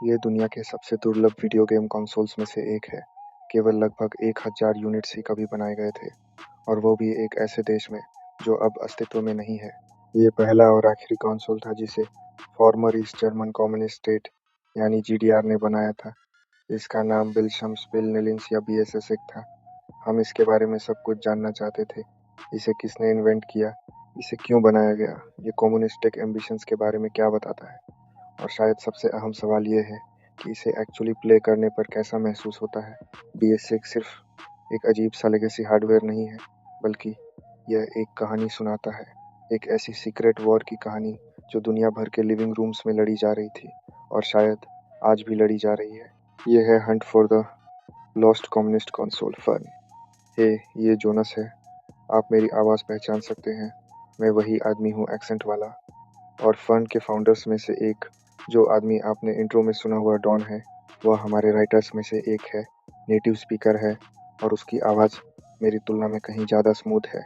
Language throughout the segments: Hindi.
ये दुनिया के सबसे दुर्लभ वीडियो गेम कंसोल्स में से एक है। केवल लगभग 1000 यूनिट्स ही कभी बनाए गए थे, और वो भी एक ऐसे देश में जो अब अस्तित्व में नहीं है। ये पहला और आखिरी कंसोल था जिसे farmer east German communist state यानी जीडीआर ने बनाया था। इसका नाम बिल्शम्सबिलनिलिंस या बीएसएसएक था। हम इसके बारे में सब कुछ जानना चाहते थे। इसे किसने इन्वेंट किया, इसे क्यों बनाया गया, ये कम्युनिस्टिक एम्बिशंस के बारे में क्या बताता है, और शायद सबसे अहम सवाल ये है कि इसे एक्चुअली प्ले करने पर कैसा महसूस होता है। BS6 सिर्फ एक अजीब सा लेगेसी हार्डवेयर नहीं है, बल्कि यह एक कहानी सुनाता है, एक ऐसी सीक्रेट वॉर की कहानी जो दुनिया भर के लिविंग रूम्स में लड़ी जा रही थी और शायद आज भी लड़ी जा रही है। यह है hunt for the lost communist console fun. Hey, ये जोनस है। आप मेरी आवाज़ पहचान सकते हैं। मैं वही आदमी हूँ, एक्सेंट वाला। और फन के फाउंडर्स में से एक, जो आदमी आपने इंट्रो में सुना हुआ डॉन है, वह हमारे राइटर्स में से एक है, नेटिव स्पीकर है, और उसकी आवाज़ मेरी तुलना में कहीं ज़्यादा स्मूथ है।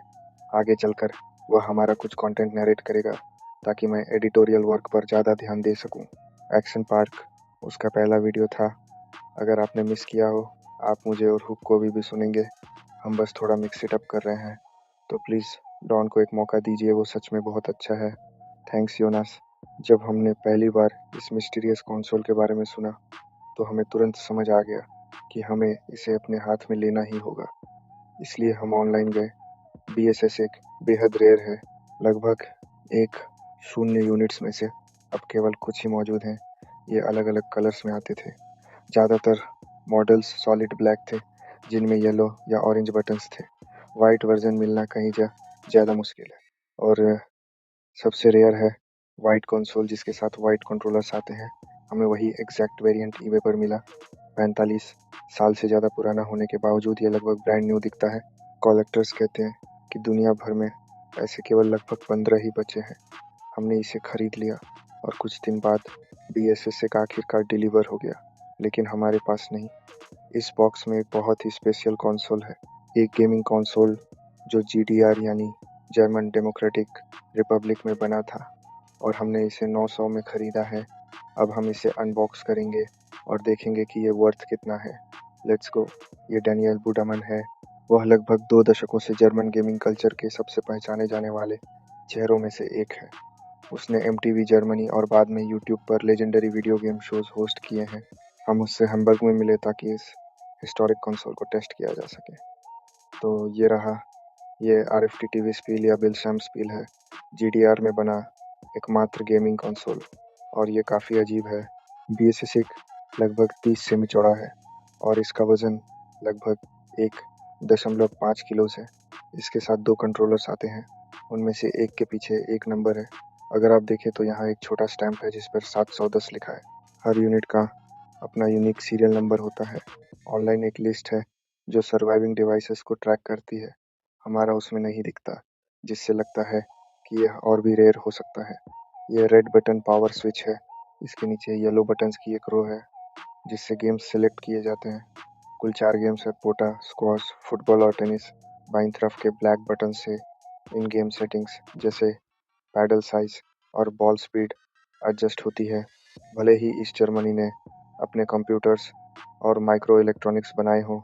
आगे चलकर वह हमारा कुछ कंटेंट नरेट करेगा ताकि मैं एडिटोरियल वर्क पर ज़्यादा ध्यान दे सकूं। एक्शन पार्क उसका पहला वीडियो था। अगर आपने मिस किया हो, आप मुझे और हुक को भी सुनेंगे। हम बस थोड़ा मिक्स इट अप कर रहे हैं, तो प्लीज़ डॉन को एक मौका दीजिए, वो सच में बहुत अच्छा है। थैंक्स योनास। जब हमने पहली बार इस मिस्टीरियस कंसोल के बारे में सुना, तो हमें तुरंत समझ आ गया कि हमें इसे अपने हाथ में लेना ही होगा। इसलिए हम ऑनलाइन गए। BSS1 बेहद रेयर है। लगभग 1-0 यूनिट्स में से अब केवल कुछ ही मौजूद हैं। ये अलग अलग कलर्स में आते थे। ज़्यादातर मॉडल्स सॉलिड ब्लैक थे, जिनमें येलो या ऑरेंज बटन्स थे। वाइट वर्जन मिलना कहीं ज़्यादा मुश्किल है। और सबसे रेयर है वाइट कंसोल जिसके साथ वाइट कंट्रोलर्स आते हैं। हमें वही एग्जैक्ट वेरिएंट eBay पर मिला। 45 साल से ज़्यादा पुराना होने के बावजूद ये लगभग ब्रांड न्यू दिखता है। कलेक्टर्स कहते हैं कि दुनिया भर में ऐसे केवल लगभग 15 ही बचे हैं। हमने इसे खरीद लिया और कुछ दिन बाद BSS का आखिरकार डिलीवर हो गया, लेकिन हमारे पास नहीं। इस बॉक्स में एक बहुत ही स्पेशल कंसोल है, एक गेमिंग कंसोल जो GDR यानी जर्मन डेमोक्रेटिक रिपब्लिक में बना था, और हमने इसे 900 में खरीदा है। अब हम इसे अनबॉक्स करेंगे और देखेंगे कि ये वर्थ कितना है। Let's go. ये डैनियल बुडामन है। वह लगभग 2 दशकों से जर्मन गेमिंग कल्चर के सबसे पहचाने जाने वाले चेहरों में से एक है। उसने MTV जर्मनी और बाद में यूट्यूब पर legendary video game shows host किए हैं। हम उससे हैम्बर्ग में मिले ताकि इस हिस्टोरिक कंसोल को टेस्ट किया जा सके। तो ये रहा, ये RFT TV स्पील या बिल्शम स्पील है, GDR में बना एकमात्र गेमिंग कंसोल, और ये काफ़ी अजीब है। BSS लगभग 30 सेमी चौड़ा है और इसका वज़न लगभग 1.5 किलो है। इसके साथ 2 कंट्रोलर्स आते हैं, उनमें से एक के पीछे एक नंबर है। अगर आप देखें तो यहाँ एक छोटा स्टैम्प है जिस पर 710 लिखा है। हर यूनिट का अपना यूनिक सीरियल नंबर होता है। ऑनलाइन एक लिस्ट है जो सर्वाइविंग डिवाइसेस को ट्रैक करती है। हमारा उसमें नहीं दिखता, जिससे लगता है कि यह और भी रेयर हो सकता है। यह रेड बटन पावर स्विच है। इसके नीचे येलो बटन्स की एक रो है जिससे गेम्स सेलेक्ट किए जाते हैं। कुल 4 गेम्स है, पोटा, स्क्वॉश, फुटबॉल और टेनिस। बाईं तरफ के ब्लैक बटन से इन गेम सेटिंग्स जैसे पैडल साइज और बॉल स्पीड एडजस्ट होती है। भले ही ईस्ट जर्मनी ने अपने कंप्यूटर्स और माइक्रो इलेक्ट्रॉनिक्स बनाए हों,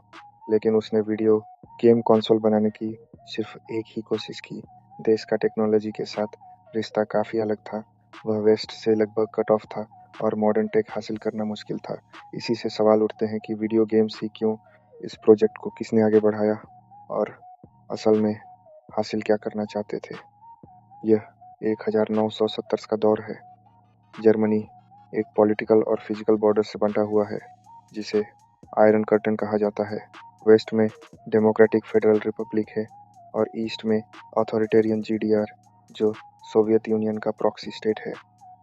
लेकिन उसने वीडियो गेम कंसोल बनाने की सिर्फ एक ही कोशिश की। देश का टेक्नोलॉजी के साथ रिश्ता काफ़ी अलग था। वह वेस्ट से लगभग कट ऑफ था और मॉडर्न टेक हासिल करना मुश्किल था। इसी से सवाल उठते हैं कि वीडियो गेम्स ही क्यों, इस प्रोजेक्ट को किसने आगे बढ़ाया, और असल में हासिल क्या करना चाहते थे। यह 1970 का दौर है। जर्मनी एक पॉलिटिकल और फिजिकल बॉर्डर से बंटा हुआ है जिसे आयरन कर्टन कहा जाता है। वेस्ट में डेमोक्रेटिक फेडरल रिपब्लिक है और ईस्ट में अथॉरिटेरियन GDR, जो सोवियत यूनियन का प्रॉक्सी स्टेट है।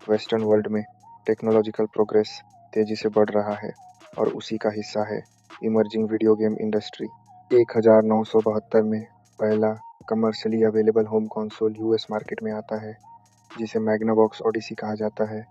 वेस्टर्न वर्ल्ड में टेक्नोलॉजिकल प्रोग्रेस तेजी से बढ़ रहा है और उसी का हिस्सा है इमर्जिंग वीडियो गेम इंडस्ट्री। 1972 में पहला commercially available home console US market में आता है, जिसे मैग्नाबॉक्स ओडिसी कहा जाता है।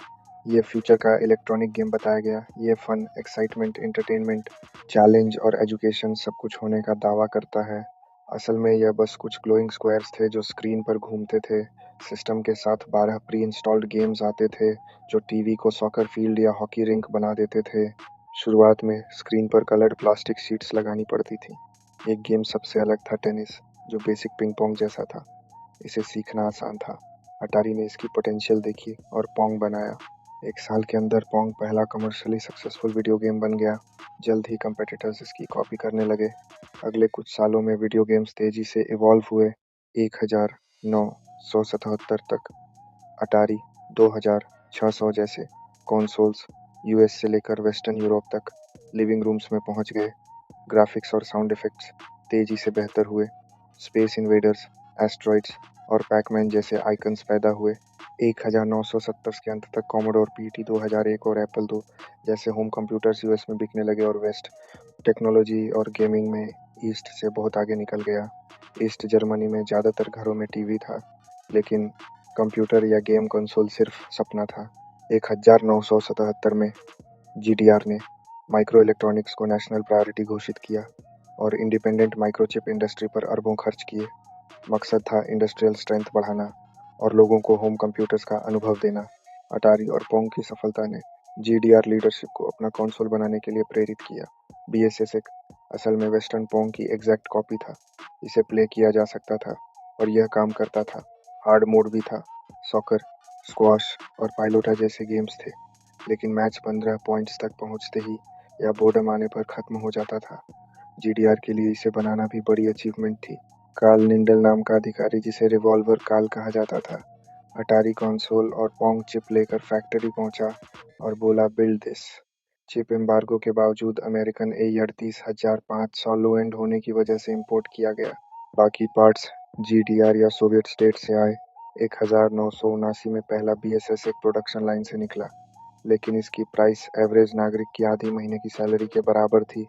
ये फ्यूचर का इलेक्ट्रॉनिक गेम बताया गया। ये फन, एक्साइटमेंट, एंटरटेनमेंट, चैलेंज और एजुकेशन सब कुछ होने का दावा करता है। असल में यह बस कुछ ग्लोइंग स्क्वायर्स थे जो स्क्रीन पर घूमते थे सिस्टम के साथ 12 प्री इंस्टॉल्ड गेम्स आते थे जो टीवी को सॉकर फील्ड या हॉकी रिंक बना देते थे। शुरुआत में स्क्रीन पर कलर्ड प्लास्टिक शीट्स लगानी पड़ती थी। एक गेम सबसे अलग था, टेनिस, जो बेसिक पिंग पोंग जैसा था। इसे सीखना आसान था। अटारी ने इसकी पोटेंशियल देखी और पोंग बनाया। 1 साल के अंदर पोंग पहला कमर्शियली सक्सेसफुल वीडियो गेम बन गया। जल्द ही कंपेटिटर्स इसकी कॉपी करने लगे। अगले कुछ सालों में वीडियो गेम्स तेजी से इवॉल्व हुए। 1977 तक अटारी, 2600 जैसे कंसोल्स यूएस से लेकर वेस्टर्न यूरोप तक लिविंग रूम्स में पहुंच गए। ग्राफिक्स और साउंड इफेक्ट्स तेजी से बेहतर हुए। स्पेस इन्वेडर्स, एस्ट्रॉइड्स और पैकमैन जैसे आइकन्स पैदा हुए। 1970 के अंत तक कॉमोडोर पीटी 2001 और एप्पल II जैसे होम कंप्यूटर्स यूएस में बिकने लगे और वेस्ट टेक्नोलॉजी और गेमिंग में ईस्ट से बहुत आगे निकल गया। ईस्ट जर्मनी में ज़्यादातर घरों में टीवी था, लेकिन कंप्यूटर या गेम कंसोल सिर्फ सपना था। 1977 में जीडीआर ने माइक्रो इलेक्ट्रॉनिक्स को नेशनल प्रायोरिटी घोषित किया और इंडिपेंडेंट माइक्रोचिप इंडस्ट्री पर अरबों खर्च किए। मकसद था इंडस्ट्रियल स्ट्रेंथ बढ़ाना और लोगों को होम कंप्यूटर्स का अनुभव देना। अटारी और पोंग की सफलता ने जीडीआर लीडरशिप को अपना कंसोल बनाने के लिए प्रेरित किया। BSS असल में वेस्टर्न पोंग की एग्जैक्ट कॉपी था। इसे प्ले किया जा सकता था और यह काम करता था। हार्ड मोड भी था। सॉकर, स्क्वॉश और पाइलोटा जैसे गेम्स थे, लेकिन मैच 15 पॉइंट्स तक पहुंचते ही या बोर्डम आने पर खत्म हो जाता था। जीडीआर के लिए इसे बनाना भी बड़ी अचीवमेंट थी। कार्ल निंडल नाम का अधिकारी, जिसे रिवॉल्वर कार्ल कहा जाता था, अटारी कंसोल और पोंग चिप लेकर फैक्ट्री पहुंचा और बोला, बिल्ड दिस। चिप एम्बार्गो के बावजूद अमेरिकन A38500 लो एंड होने की वजह से इंपोर्ट किया गया। बाकी पार्ट्स जीडीआर या सोवियत स्टेट से आए। 1979 में पहला BSS एक प्रोडक्शन लाइन से निकला, लेकिन इसकी प्राइस एवरेज नागरिक की आधी महीने की सैलरी के बराबर थी,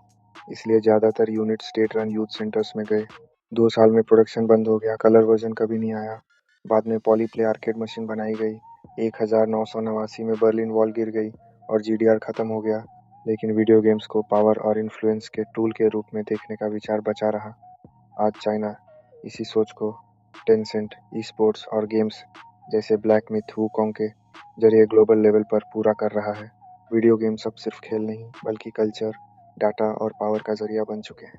इसलिए ज़्यादातर unit state run youth centres में गए। 2 साल में प्रोडक्शन बंद हो गया। कलर वर्जन कभी नहीं आया। बाद में पॉलीप्ले आर्केड मशीन बनाई गई। 1989 में बर्लिन वॉल गिर गई और जीडीआर खत्म हो गया, लेकिन वीडियो गेम्स को पावर और इन्फ्लुएंस के टूल के रूप में देखने का विचार बचा रहा। आज चाइना इसी सोच को टेंसेंट, ई स्पोर्ट्स और गेम्स जैसे ब्लैक मिथ वुकोंग के जरिए ग्लोबल लेवल पर पूरा कर रहा है। वीडियो गेम्स अब सिर्फ खेल नहीं, बल्कि कल्चर, डाटा और पावर का जरिया बन चुके हैं।